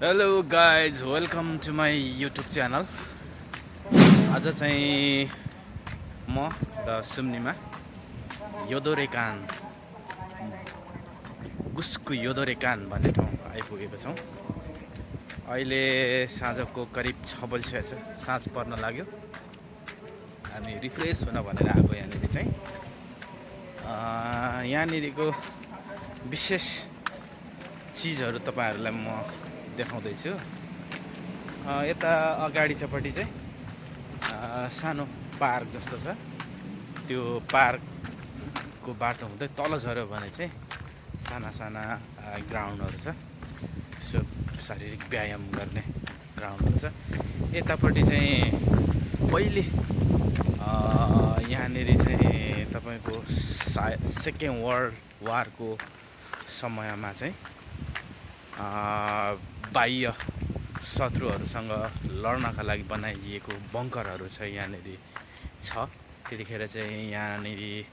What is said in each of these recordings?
Hello guys welcome to my YouTube channel. आज चाहिँ म र सुम्निमा योदोरे कान गुस्कु योदोरे कान भन्ने ठाउँ आइपुगेको छौँ। अहिले साँझको करिब 6 बजिसकेको छ, साँझ पर्न लाग्यो। हामी रिफ्रेस हुन भनेर आएको यहाँनिर चाहिँ यहाँनिरको विशेष चिजहरू तपाईँहरूलाई म देखाउँदैछु। यता अगाडिपट्टि चाहिँ सानो पार्क जस्तो छ। त्यो पार्कको बाटो हुँदै तल झऱ्यो भने चाहिँ साना साना ग्राउन्डहरू छ, यसो शारीरिक व्यायाम गर्ने ग्राउन्डहरू छ। यतापट्टि चाहिँ पहिले यहाँनिर चाहिँ तपाईँको सेकेन्ड वर्ल्ड वारको समयमा चाहिँ बाह्य शत्रुहरूसँग लड्नका लागि बनाइएको बङ्करहरू छ यहाँनिर छ। त्यतिखेर चाहिँ यहाँनिर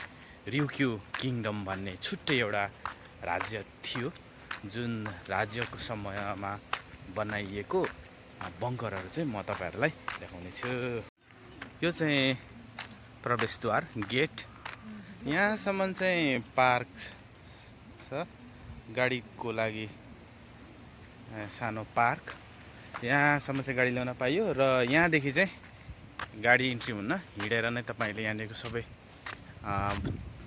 रिउक्यू किङडम भन्ने छुट्टै एउटा राज्य थियो, जुन राज्यको समयमा बनाइएको बङ्करहरू चाहिँ म तपाईँहरूलाई देखाउने छु। यो चाहिँ प्रवेशद्वार गेट। यहाँसम्म चाहिँ पार्क छ, गाडीको लागि सानो पार्क। यहाँसम्म चाहिँ गाडी ल्याउन पाइयो र यहाँदेखि चाहिँ गाडी इन्ट्री हुन्न, हिँडेर नै तपाईँले यहाँनिरको सबै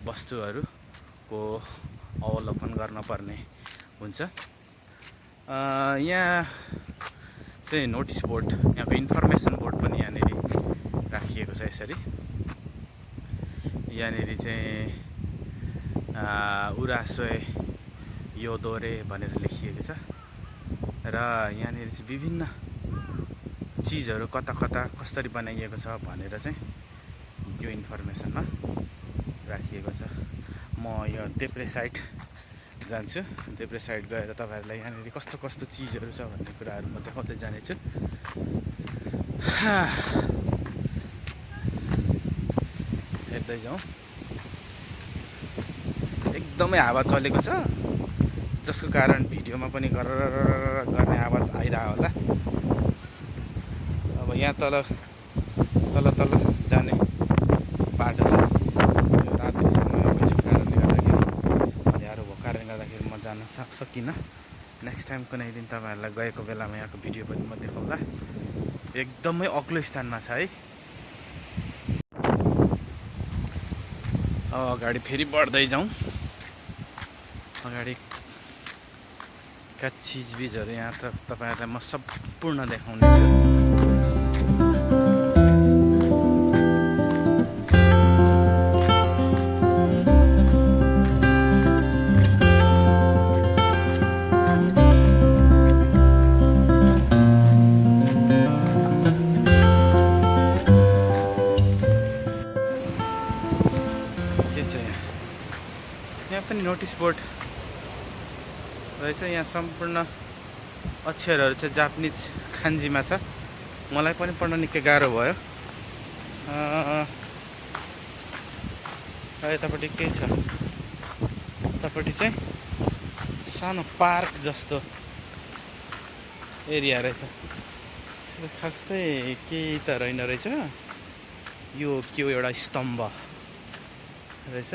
वस्तुहरूको अवलोकन गर्न पर्ने हुन्छ। यहाँ चाहिँ नोटिस बोर्ड, यहाँको इन्फर्मेसन बोर्ड पनि यहाँनिर राखिएको छ। यसरी यहाँनिर चाहिँ उरासोय योदोरे भनेर लेखिएको छ र यहाँनिर चाहिँ विभिन्न चिजहरू कता कता कसरी बनाइएको छ भनेर चाहिँ त्यो इन्फर्मेसनमा राखिएको छ। म यो देब्रे साइड जान्छु। देब्रे साइड गएर तपाईँहरूलाई यहाँनिर कस्तो कस्तो चिजहरू छ भन्ने कुराहरू म देखाउँदै जानेछु। हेर्दै जाउँ। एकदमै हावा चलेको छ, जसको कारण भिडियोमा पनि गर्ने आवाज आइरह होला। अब यहाँ तल जाने बाटो छ। रात्रि समय भइसकेको कारणले गर्दाखेरि, अँध्यारो भएको कारणले गर्दाखेरि म जान सकिनँ। नेक्स्ट टाइम कुनै दिन तपाईँहरूलाई गएको बेलामा यहाँको भिडियो पनि म देखाउँला। एकदमै अग्लो स्थानमा छ है। अब अगाडि फेरि बढ्दै जाउँ। अगाडिका चिजबिजहरू यहाँ त तपाईँहरूलाई म सम्पूर्ण देखाउने छु। के चाहिँ यहाँ पनि नोटिस बोर्ड रहेछ। यहाँ सम्पूर्ण अक्षरहरू चाहिँ जापानिज खान्जीमा छ। मलाई पनि पढ्न निकै गाह्रो भयो। यतापट्टि के छ, यतापट्टि चाहिँ सानो पार्क जस्तो एरिया रहेछ। खासै केही त रहेन रहेछ। यो के हो, एउटा स्तम्भ रहेछ।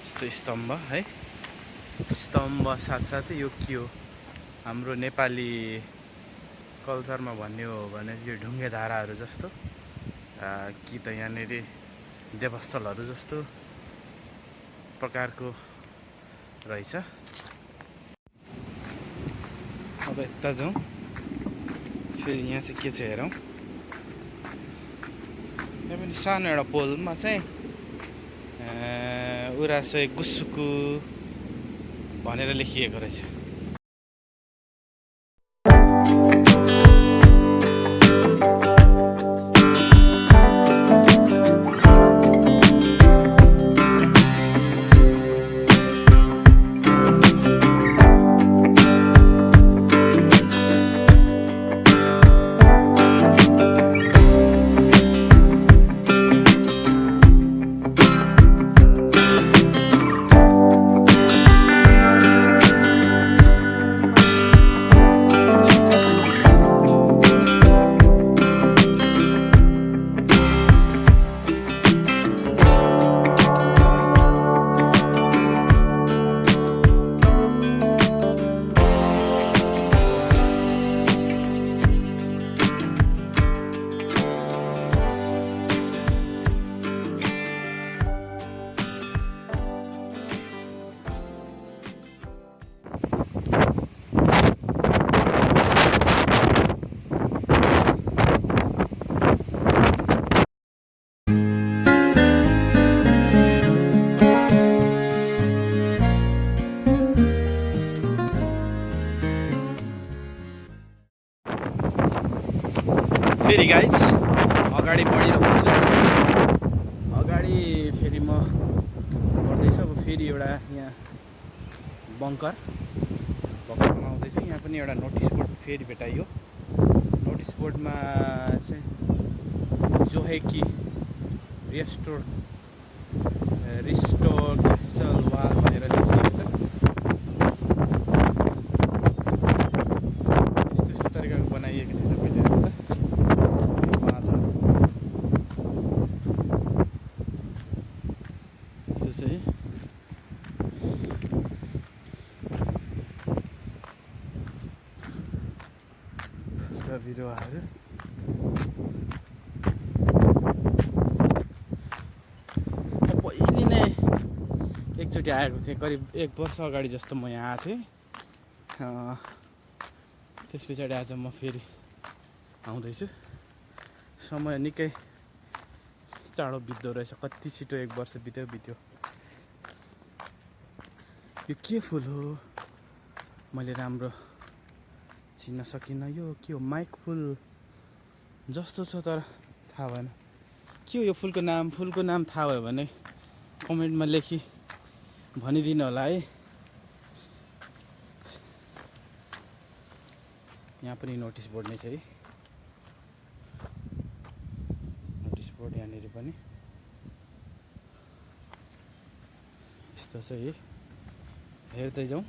यस्तो स्तम्भ है। स्तम्भ साथसाथै यो के हो, हाम्रो नेपाली कल्चरमा भन्ने हो भने यो ढुङ्गे धाराहरू जस्तो कि त यहाँनिर देवस्थलहरू जस्तो प्रकारको रहेछ। अब यता जाउँ। फेरि यहाँ चाहिँ के छ हेरौँ। यहाँ पनि सानो एउटा पोलमा चाहिँ उरासोय गुसुकु भनेर लेखिएको रहेछ। फेरि गाइज अगाडि बढिरहेको छु। अगाडि फेरि म बढ्दैछु। अब फेरि एउटा यहाँ बङ्कर बनाउँदैछु। यहाँ पनि एउटा नोटिस बोर्ड फेरि भेटाइयो। नोटिस बोर्डमा चाहिँ जोहेकी रिस्टोर क्यासल वाल भनेर लेखिएको छ। यस्तो तरिकाको बनाइएको थियो सबैजना त। यसो चाहिँ बिरुवाहरू पहिले नै एकचोटि आएको थिएँ, करिब 1 वर्ष अगाडि जस्तो म यहाँ आएको थिएँ। त्यस पछाडि आज म फेरि आउँदैछु। समय निकै चाँडो बित्दो रहेछ, कति छिटो 1 वर्ष बित्यो। यो के फुल हो मैले राम्रो चिन्न सकिनँ। यो के हो? माइक फुल जस्तो छ तर थाहा भएन के हो यो फुलको नाम थाहा भयो भने कमेन्टमा लेखी भनिदिनु होला है। यहाँ पनि नोटिस बोर्ड नै छ है। नोटिस बोर्ड यहाँनिर पनि यस्तो छ है। हेर्दै जाउँ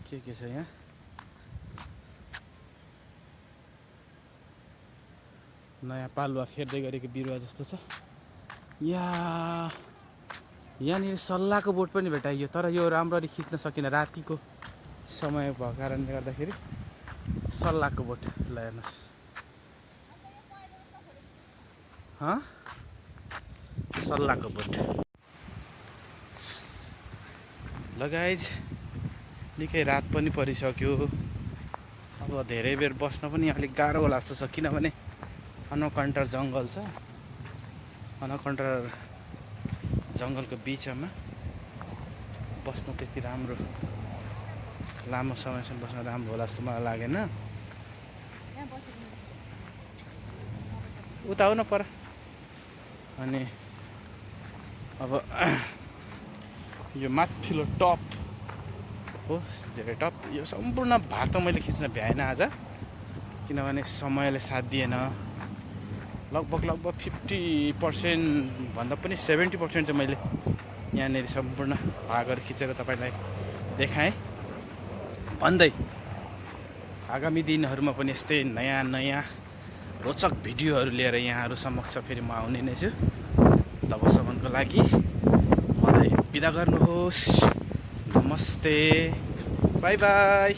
के छ यहाँ। नयाँ पालुवा फेर्दै गरेको बिरुवा जस्तो छ। यहाँनिर सल्लाहको बोट पनि भेटाइयो, तर यो राम्ररी खिच्न सकिनँ रातिको समय भएको कारणले गर्दाखेरि। सल्लाहको बोट ल हेर्नुहोस्। सल्लाहको बोट ल गाइज, निकै रात पनि परिसक्यो। अब धेरै बेर बस्न पनि अलिक गाह्रो होला जस्तो छ, किनभने अनकन्टर जङ्गल छ। अनकन्टर जङ्गलको बिचमा बस्नु त्यति राम्रो, लामो समयसम्म बस्न राम्रो होला जस्तो मलाई लागेन। उता आउन पर। अनि अब यो माथिल्लो टप हो, धेरै टप। यो सम्पूर्ण भाग त मैले खिच्न भ्याएन आज, किनभने समयले साथ दिएन। लगभग 50% भन्दा पनि 70% चाहिँ मैले यहाँनिर सम्पूर्ण भागहरू खिचेर तपाईँलाई देखाएँ। भन्दै आगामी दिनहरूमा पनि यस्तै नयाँ रोचक भिडियोहरू लिएर यहाँहरू समक्ष फेरि म आउने नै छु। तबसम्मको लागि मलाई बिदा गर्नुहोस्। नमस्ते, बाई बाई।